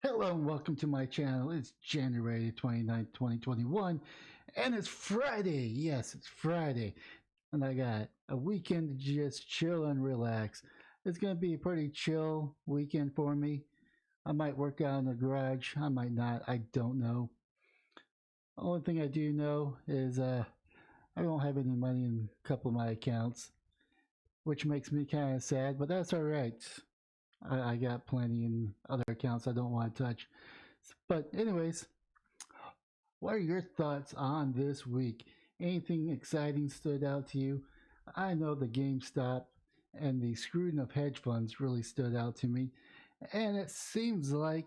Hello and welcome to my channel. It's January 29th, 2021, and it's Friday. Yes, it's Friday. And I got a weekend to just chill and relax. It's going to be a pretty chill weekend for me. I might work out in the garage. I might not. I don't know. Only thing I do know is I don't have any money in a couple of my accounts, which makes me kind of sad, but that's all right. I got plenty in other accounts I don't want to touch. But anyways, what are your thoughts on this week? Anything exciting stood out to you? I know the GameStop and the screwing of hedge funds really stood out to me. And it seems like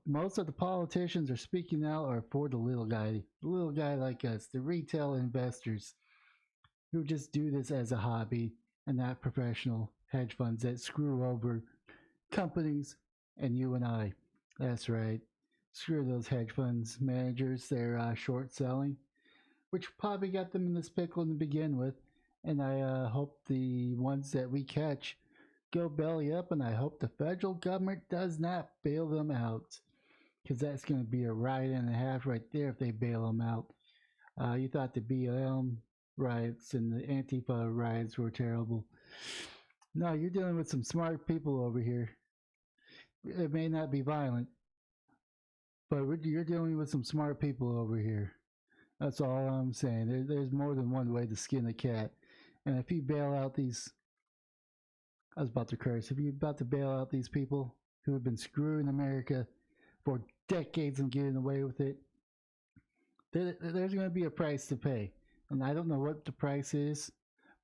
most of the politicians are speaking out are for the little guy like us, the retail investors who just do this as a hobby and not professional hedge funds that screw over companies and you and I. That's right. Screw those hedge funds managers. They're short selling, which probably got them in this pickle to begin with. And I hope the ones that we catch go belly up, and I hope the federal government does not bail them out, because that's going to be a riot and a half right there if they bail them out. You thought the BLM riots and the Antifa riots were terrible. No, you're dealing with some smart people over here. It may not be violent, but you're dealing with some smart people over here. That's all I'm saying. There's more than one way to skin a cat. And if you bail out these, I was about to curse, if you're about to bail out these people who have been screwing America for decades and getting away with it, there's going to be a price to pay. And I don't know what the price is,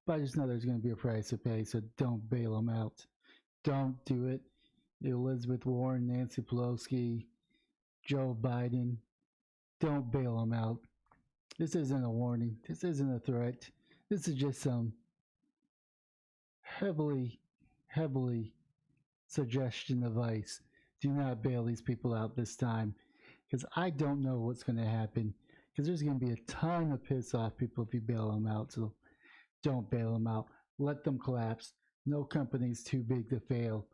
but I just know there's going to be a price to pay. So don't bail them out. Don't do it. Elizabeth Warren, Nancy Pelosi, Joe Biden, don't bail them out. This isn't a warning. This isn't a threat. This is just some heavily suggestion advice. Do not bail these people out this time, because I don't know what's going to happen. Because there's going to be a ton of piss off people if you bail them out. So don't bail them out. Let them collapse. No company's too big to fail.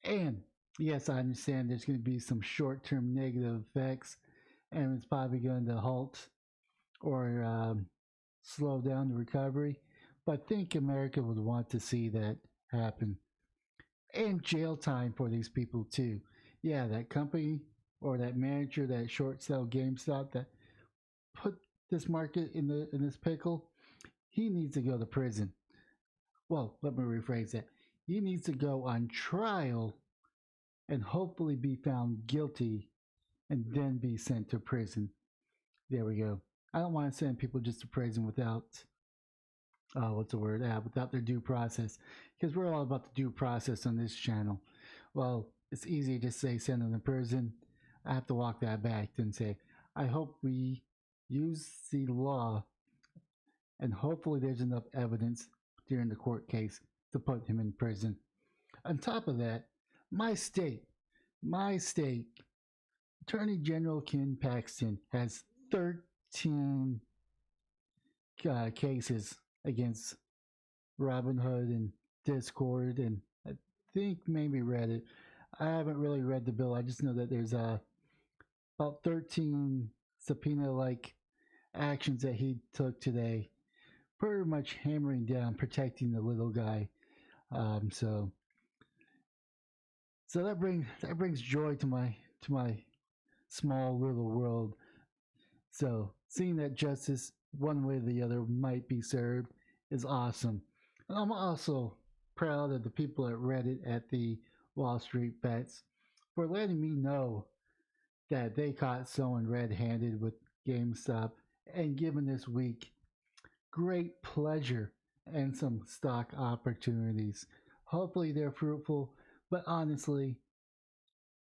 And yes, I understand there's going to be some short-term negative effects, and it's probably going to halt or slow down the recovery. But I think America would want to see that happen. And jail time for these people too. Yeah, that company or that manager that short sell GameStop that put this market in this pickle, he needs to go to prison. Well, let me rephrase that. He needs to go on trial and hopefully be found guilty and then be sent to prison. There we go. I don't want to send people just to prison without what's the word? Without their due process, because we're all about the due process on this channel. Well, it's easy to say send them to prison. I have to walk that back and say I hope we use the law, and hopefully there's enough evidence during the court case to put him in prison. On top of that, my state, Attorney General Ken Paxton has 13 cases against Robinhood and Discord, and I think maybe Reddit. I haven't really read the bill. I just know that there's about 13 subpoena-like actions that he took today, pretty much hammering down protecting the little guy. So that brings joy to my small little world. So seeing that justice, one way or the other, might be served is awesome. And I'm also proud of the people at Reddit at the Wall Street Bets for letting me know that they caught someone red-handed with GameStop and given this week great pleasure and some stock opportunities. Hopefully they're fruitful, but honestly,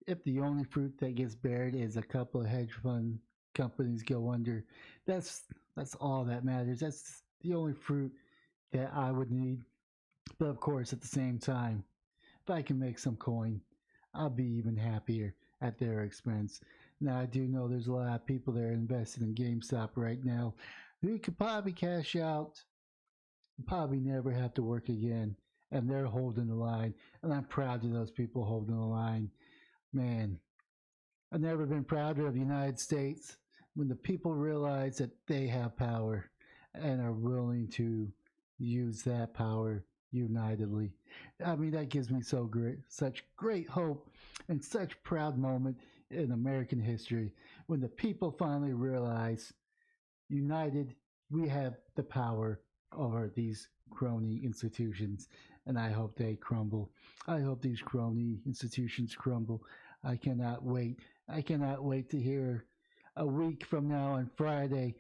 if the only fruit that gets buried is a couple of hedge fund companies go under, that's all that matters. That's the only fruit that I would need. But of course, at the same time, if I can make some coin, I'll be even happier at their expense. Now, I do know there's a lot of people that are invested in GameStop right now who could probably cash out, probably never have to work again, and they're holding the line. And I'm proud of those people holding the line. Man, I've never been prouder of the United States when the people realize that they have power and are willing to use that power unitedly. I mean, that gives me such great hope and such proud moment in American history when the people finally realize, united, we have the power over these crony institutions, and I hope they crumble. I hope these crony institutions crumble. I cannot wait. I cannot wait to hear a week from now on Friday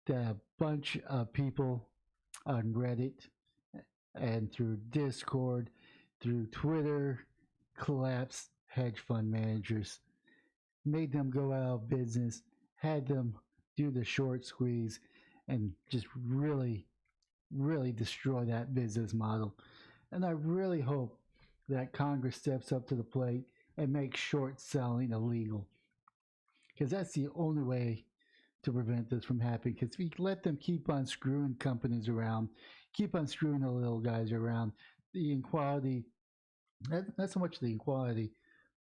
that a bunch of people on Reddit and through Discord, through Twitter, collapsed hedge fund managers, made them go out of business, had them do the short squeeze, and just really, really destroy that business model. And I really hope that Congress steps up to the plate and makes short selling illegal. Because that's the only way to prevent this from happening. Because if we let them keep on screwing companies around, keep on screwing the little guys around, the inequality, not so much the equality,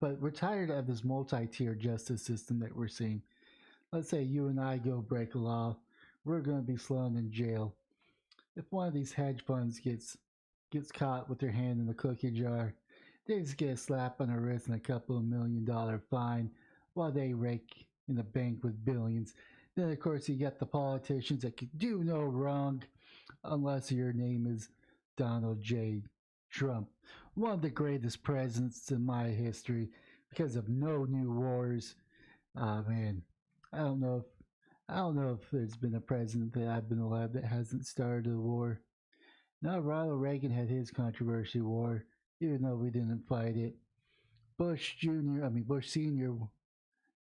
but we're tired of this multi-tier justice system that we're seeing. Let's say you and I go break a law, we're going to be thrown in jail. If one of these hedge funds gets caught with their hand in the cookie jar, they just get a slap on the wrist and a couple of $1 million fine while they rake in the bank with billions. Then, of course, you got the politicians that can do no wrong unless your name is Donald J. Trump, one of the greatest presidents in my history because of no new wars. Man, I don't know if there's been a president that I've been alive that hasn't started a war. Now, Ronald Reagan had his controversy war, even though we didn't fight it. Bush Senior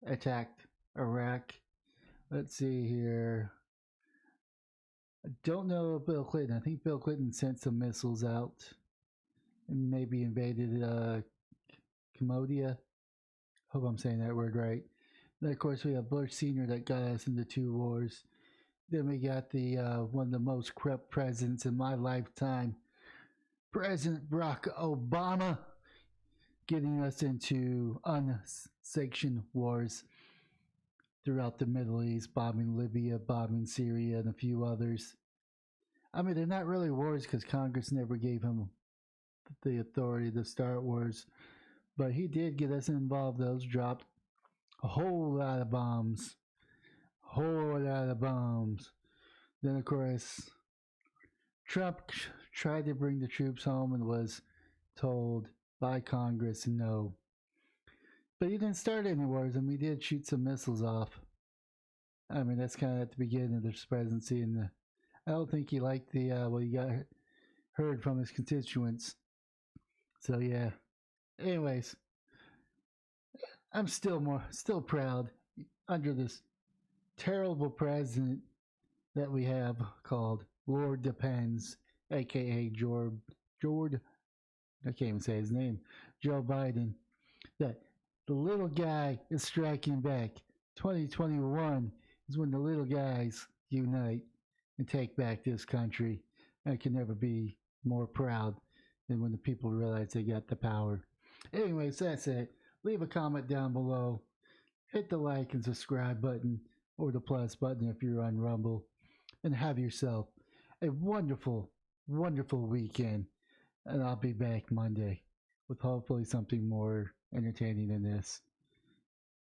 attacked Iraq. Let's see here. I don't know Bill Clinton. I think Bill Clinton sent some missiles out and maybe invaded Cambodia. Hope I'm saying that word right. Then, of course, we have Bush Senior that got us into 2 wars. Then we got the one of the most corrupt presidents in my lifetime, President Barack Obama, getting us into unsanctioned wars throughout the Middle East, bombing Libya, bombing Syria, and a few others. I mean, they're not really wars because Congress never gave him the authority to start wars, but he did get us involved. Those dropped a whole lot of bombs. Then, of course, Trump tried to bring the troops home and was told by Congress no. But he didn't start any wars, and we did shoot some missiles off. I mean, that's kind of at the beginning of this presidency, and I don't think he liked the what he got heard from his constituents. So yeah. Anyways, I'm still proud under this terrible president that we have called Lord Depends, aka Jord, I can't even say his name, Joe Biden, that the little guy is striking back. 2021 is when the little guys unite and take back this country. I can never be more proud than when the people realize they got the power. Anyways, that's it. Leave a comment down below. Hit the like and subscribe button or the plus button if you're on Rumble. And have yourself a wonderful, wonderful weekend. And I'll be back Monday with hopefully something more entertaining than this.